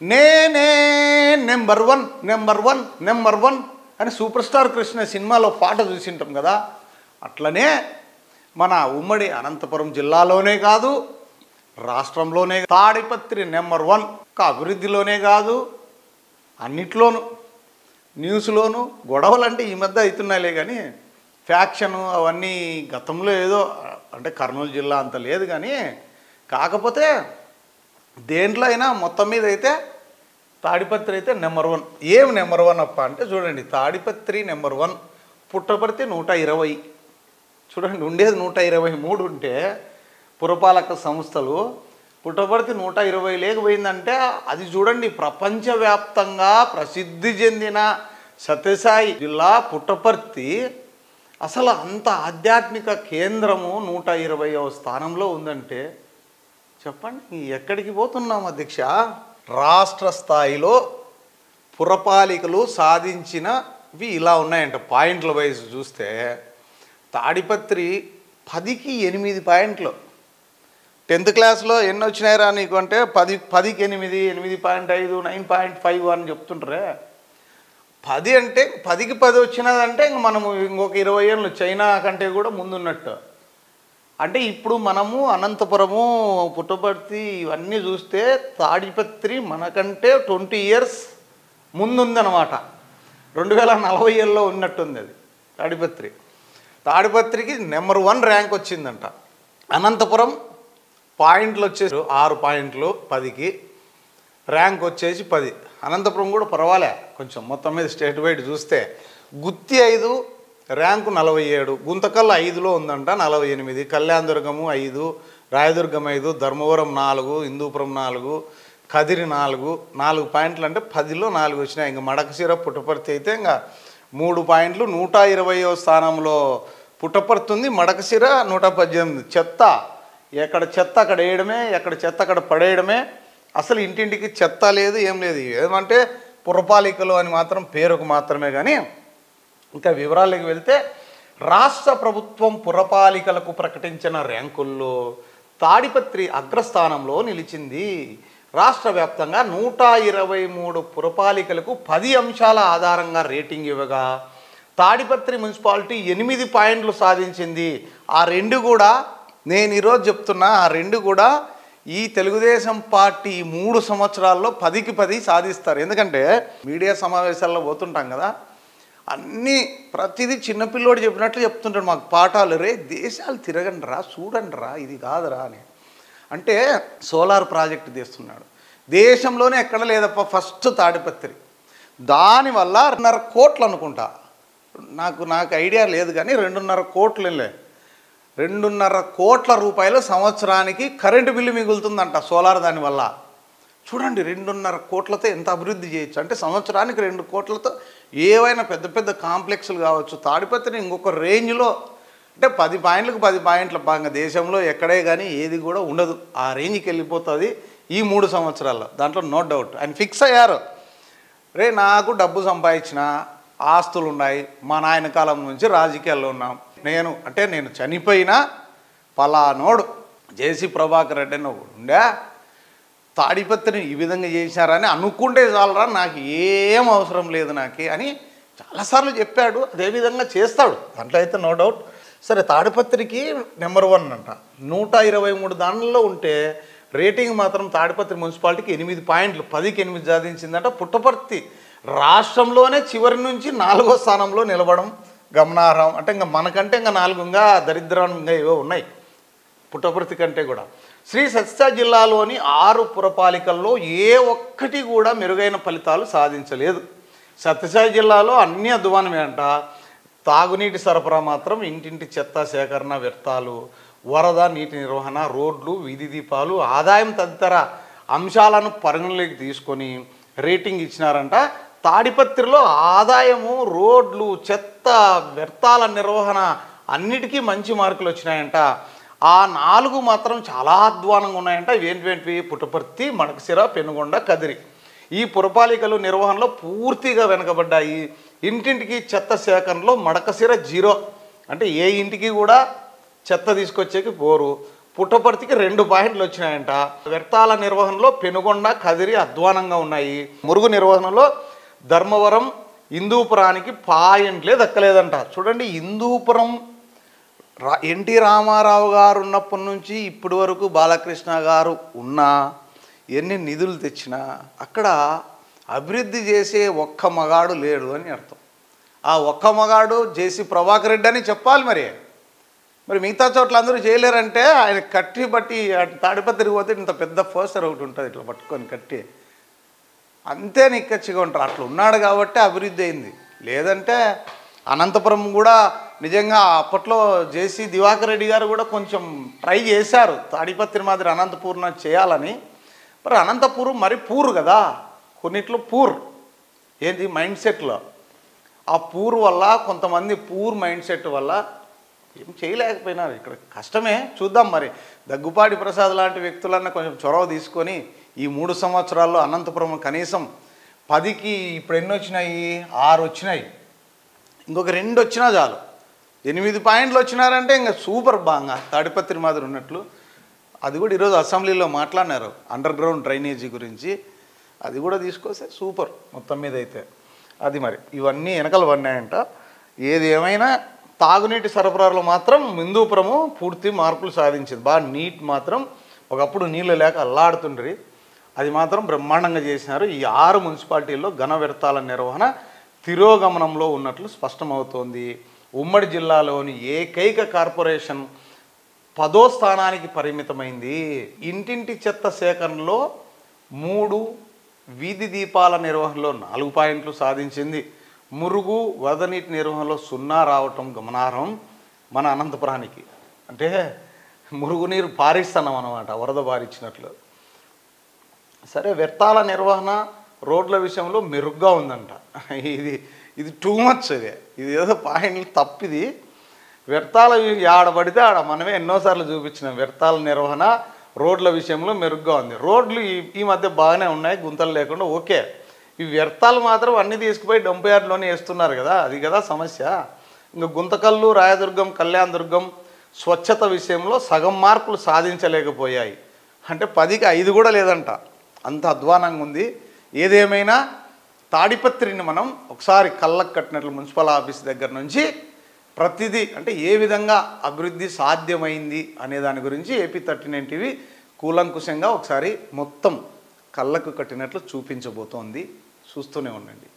నేనే number one number one number one అని super star Krishna సినిమాలో పాట చూసింటాం కదా. అట్లనే మన ఉమ్మడి అనంతపురం జిల్లాలోనే కాదు, రాష్ట్రంలోనే తాడిపత్రి నెంబర్ వన్. అభివృద్ధిలోనే కాదు, అన్నిట్లోనూ, న్యూస్లోనూ. గొడవలు అంటే ఈ మధ్య అవుతున్నాయిలే, కానీ ఫ్యాక్షను అవన్నీ గతంలో ఏదో అంటే కర్నూలు జిల్లా అంత లేదు. కానీ కాకపోతే దేంట్లో అయినా మొత్తం మీద అయితే తాడిపత్రి అయితే నెంబర్ వన్. ఏం నెంబర్ వన్ అప్ప అంటే చూడండి, తాడిపత్రి నెంబర్ వన్, పుట్టపర్తి 120. చూడండి, ఉండేది 123 ఉంటే పురపాలక సంస్థలు, పుట్టపర్తి 120 లేకపోయిందంటే అది చూడండి. ప్రపంచవ్యాప్తంగా ప్రసిద్ధి చెందిన సత్యసాయి జిల్లా పుట్టపర్తి అసలు అంత ఆధ్యాత్మిక కేంద్రము 120వ స్థానంలో ఉందంటే చెప్పండి ఎక్కడికి పోతున్నాం అధ్యక్ష? రాష్ట్ర స్థాయిలో పురపాలికలు సాధించినవి ఇలా ఉన్నాయంట. పాయింట్ల వైజ్ చూస్తే తాడిపత్రి 10కి 8 పాయింట్లు. 10th క్లాస్లో ఎన్ని వచ్చినాయిరా నీకు అంటే 10కి 8, 8.5, 9.5 అని చెప్తుంటారే. 10 అంటే 10కి 10 వచ్చినదంటే ఇంక మనము ఇంకొక 20 ఏళ్ళు చైనా కంటే కూడా ముందున్నట్టు. అంటే ఇప్పుడు మనము అనంతపురము, పుట్టపర్తి ఇవన్నీ చూస్తే తాడిపత్రి మనకంటే 20 years ముందుందన్నమాట. 2040 ఉన్నట్టుంది అది తాడిపత్రి. తాడిపత్రికి నెంబర్ 1 ర్యాంక్ వచ్చిందంట. అనంతపురం పాయింట్లు వచ్చేసి 6 పాయింట్లు 10కి, ర్యాంక్ వచ్చేసి 10. అనంతపురం కూడా పర్వాలే కొంచెం మొత్తం మీద స్టేట్ వైడ్ చూస్తే. గుత్తి 5, ర్యాంకు 47, గుంతకల్ 5లో ఉందంట 48, కళ్యాణదుర్గము 5, రాయదుర్గం 5, ధర్మవరం 4, హిందూపురం 4, కదిరి 4 పాయింట్లు అంటే 10లో 4 వచ్చినాయి. ఇంకా మడకశిర పుట్టపర్తి అయితే ఇంకా 3 పాయింట్లు 120వ స్థానంలో పుట్టపర్తి ఉంది. మడకశిర 118. చెత్త ఎక్కడ చెత్త అక్కడ వేయడమే, ఎక్కడ చెత్త అక్కడ పడేయడమే. అసలు ఇంటింటికి చెత్త లేదు, ఏం లేదు. ఏమంటే పురపాలికలు అని మాత్రం పేరుకు మాత్రమే. కానీ ఇంకా వివరాలకు వెళ్తే రాష్ట్ర ప్రభుత్వం పురపాలికలకు ప్రకటించిన ర్యాంకుల్లో తాడిపత్రి అగ్రస్థానంలో నిలిచింది. రాష్ట్ర వ్యాప్తంగా 123 పురపాలికలకు 10 అంశాల ఆధారంగా రేటింగ్ ఇవ్వగా తాడిపత్రి మున్సిపాలిటీ 8 పాయింట్లు సాధించింది. ఆ 2 కూడా నేను ఈరోజు చెప్తున్నా, ఆ 2 కూడా ఈ తెలుగుదేశం పార్టీ 3 సంవత్సరాల్లో 10కి 10 సాధిస్తారు. ఎందుకంటే మీడియా సమావేశాల్లో పోతుంటాం కదా, అన్నీ ప్రతిదీ చిన్నపిల్లోడు చెప్పినట్లు చెప్తుంటాడు మాకు పాఠాలు. రే దేశాలు తిరగండి రా, చూడండి రా, ఇది కాదురా అని. అంటే సోలార్ ప్రాజెక్టు తీస్తున్నాడు, దేశంలోనే ఎక్కడ లేదప్ప ఫస్ట్ తాడిపత్రి. దానివల్ల 2.5 కోట్లు అనుకుంటా, నాకు ఐడియా లేదు కానీ 2.5 కోట్లులే, 2.5 కోట్ల రూపాయలు సంవత్సరానికి కరెంటు బిల్లు మిగులుతుందంట సోలార్. దానివల్ల చూడండి 2.5 కోట్లతో ఎంత అభివృద్ధి చేయొచ్చు అంటే సంవత్సరానికి 2 కోట్లతో ఏవైనా పెద్ద పెద్ద కాంప్లెక్స్లు కావచ్చు. తాడిపత్రిని ఇంకొక రేంజ్లో అంటే 10 పాయింట్లకు 10 పాయింట్ల బాగా దేశంలో ఎక్కడే కానీ ఏది కూడా ఉండదు, ఆ రేంజ్కి వెళ్ళిపోతుంది ఈ 3 సంవత్సరాల్లో. దాంట్లో నో డౌట్. ఆయన ఫిక్స్ అయ్యారు. రే నాకు డబ్బు సంపాదించిన ఆస్తులు ఉన్నాయి, మా నాయన కాలం నుంచి రాజకీయాల్లో ఉన్నాం, నేను చనిపోయినా పలానోడు జేసీ ప్రభాకర్ రెడ్డి అని ఒకడు ఉండే, తాడిపత్రిని ఈ విధంగా చేశారని అనుకుంటే చాలరా, నాకు ఏం అవసరం లేదు నాకు అని చాలాసార్లు చెప్పాడు. అదేవిధంగా చేస్తాడు, దాంట్లో అయితే నో డౌట్. సరే, తాడిపత్రికి నెంబర్ 1 అంట. 123 దానిలో ఉంటే రేటింగ్ మాత్రం తాడిపత్రి మున్సిపాలిటీకి 8 పాయింట్లు, 10కి 8 సాధించిందంట. పుట్టపర్తి రాష్ట్రంలోనే చివరి నుంచి 4వ స్థానంలో నిలబడడం గమనార్హం. అంటే ఇంకా మనకంటే ఇంకా 4 దరిద్రంగా ఏవో ఉన్నాయి పుట్టపర్తి కంటే కూడా. శ్రీ సత్యసాయి జిల్లాలోని 6 పురపాలికల్లో ఏ ఒక్కటి కూడా మెరుగైన ఫలితాలు సాధించలేదు. సత్యసాయి జిల్లాలో అన్ని అధ్వానమే అంట. తాగునీటి సరఫరా మాత్రం ఇంటింటి చెత్త సేకరణ, వ్యర్థాలు, వరద నీటి నిర్వహణ, రోడ్లు, వీధి దీపాలు, ఆదాయం తదితర అంశాలను పరిగణలోకి తీసుకొని రేటింగ్ ఇచ్చినారంట. తాడిపత్రిలో ఆదాయము, రోడ్లు, చెత్త, వ్యర్థాల నిర్వహణ అన్నిటికీ మంచి మార్కులు వచ్చినాయంట. ఆ 4 మాత్రం చాలా అధ్వానంగా ఉన్నాయంట. ఏంటివి? పుట్టపర్తి, మడకశిర, పెనుగొండ, కదిరి. ఈ పురపాలికలు నిర్వహణలో పూర్తిగా వెనకబడ్డాయి. ఇంటింటికి చెత్త సేకరణలో మడకశిర 0, అంటే ఏ ఇంటికి కూడా చెత్త తీసుకొచ్చేకి పోరు. పుట్టపర్తికి 2 పాయింట్లు వచ్చినాయంట. వ్యర్థాల నిర్వహణలో పెనుగొండ, కదిరి అధ్వానంగా ఉన్నాయి. మురుగు నిర్వహణలో ధర్మవరం, హిందూపురానికి పాయింట్లే దక్కలేదంట. చూడండి, హిందూపురం ఎన్టీ రామారావు గారు ఉన్నప్పటి నుంచి ఇప్పటి వరకు బాలకృష్ణ గారు ఉన్నా, ఎన్ని నిధులు తెచ్చినా అక్కడ అభివృద్ధి చేసే ఒక్క మగాడు లేడు అని అర్థం. ఆ ఒక్క మగాడు జేసీ ప్రభాకర్ రెడ్డి అని చెప్పాలి. మరి మిగతా చోట్ల అందరూ చేయలేరంటే ఆయన కట్టి బట్టి తాడిపత్రికి పోతే ఇంత పెద్ద పోస్టర్ ఒకటి ఉంటుంది, ఇట్లా పట్టుకొని కట్టి అంతే నిక్కచ్చిగా ఉంటారు. అట్లా ఉన్నాడు కాబట్టి అభివృద్ధి అయింది. లేదంటే అనంతపురం కూడా నిజంగా అప్పట్లో జేసీ దివాకర్ రెడ్డి గారు కూడా కొంచెం ట్రై చేశారు తాడిపత్రి మాదిరి అనంతపూర్ణ చేయాలని. మరి అనంతపురం మరి పూర్ కదా, కొన్నిట్లో పూర్ ఏంటి మైండ్ సెట్లో. ఆ పూర్ వల్ల కొంతమంది పూర్ మైండ్ సెట్ వల్ల ఏం చేయలేకపోయినారు. ఇక్కడ కష్టమే. చూద్దాం, మరి దగ్గుపాటి ప్రసాద్ లాంటి వ్యక్తులన్నా కొంచెం చొరవ తీసుకొని ఈ 3 సంవత్సరాల్లో అనంతపురం కనీసం 10కి ఇప్పుడు ఎన్ని వచ్చినాయి, 6 వచ్చినాయి, ఇంకొక 2 వచ్చినా చాలు, 8 పాయింట్లు వచ్చినారంటే ఇంకా సూపర్. బాగా తాడిపత్రి మాదిరి ఉన్నట్లు. అది కూడా ఈరోజు అసెంబ్లీలో మాట్లాడినారు అండర్ గ్రౌండ్ డ్రైనేజీ గురించి. అది కూడా తీసుకొస్తే సూపర్ మొత్తం మీద అయితే. అది మరి ఇవన్నీ వెనకలు పడినాయంట. ఏది ఏమైనా తాగునీటి సరఫరాలో మాత్రం హిందూపురము పూర్తి మార్పులు సాధించింది. బాగా నీట్ మాత్రం ఒకప్పుడు నీళ్ళు లేక అల్లాడుతుండ్రి, అది మాత్రం బ్రహ్మాండంగా చేసినారు. ఈ 6 మున్సిపాలిటీల్లో ఘన వ్యర్థాల నిర్వహణ తిరోగమనంలో ఉన్నట్లు స్పష్టమవుతోంది. ఉమ్మడి జిల్లాలోని ఏకైక కార్పొరేషన్ 10వ స్థానానికి పరిమితమైంది. ఇంటింటి చెత్త సేకరణలో 3, వీధి దీపాల నిర్వహణలో 4 పాయింట్లు సాధించింది. మురుగు వరద నీటి నిర్వహణలో 0 రావటం గమనార్హం మన అనంతపురానికి. అంటే మురుగునీరు పారిస్తున్నాం అన్నమాట, వరద పారించినట్లు. సరే, వ్యర్థాల నిర్వహణ రోడ్ల విషయంలో మెరుగ్గా ఉందంట. ఇది టూ మచ్. ఇది ఏదో పాయింట్లు తప్పిది. వ్యర్థాలు ఆడబడితే ఆడ మనమే ఎన్నోసార్లు చూపించినాం. వ్యర్థాల నిర్వహణ రోడ్ల విషయంలో మెరుగ్గా ఉంది. రోడ్లు ఈ మధ్య బాగానే ఉన్నాయి, గుంతలు లేకుండా ఓకే. ఈ వ్యర్థాలు మాత్రం అన్నీ తీసుకుపోయి డంప్ యార్డ్లోనే వేస్తున్నారు కదా, అది కదా సమస్య. ఇంకా గుంతకల్లు, రాయదుర్గం, కళ్యాణదుర్గం స్వచ్ఛత విషయంలో సగం మార్కులు సాధించలేకపోయాయి. అంటే 10కి 5 కూడా లేదంట, అంత అధ్వానంగా ఉంది. ఏదేమైనా తాడిపత్రిని మనం ఒకసారి కళ్ళకు కట్టినట్లు మున్సిపల్ ఆఫీస్ దగ్గర నుంచి ప్రతిదీ అంటే ఏ విధంగా అభివృద్ధి సాధ్యమైంది అనే దాని గురించి AP39 టీవీ కూలంకుషంగా ఒకసారి మొత్తం కళ్ళకు కట్టినట్లు చూపించబోతోంది. చూస్తూనే ఉండండి.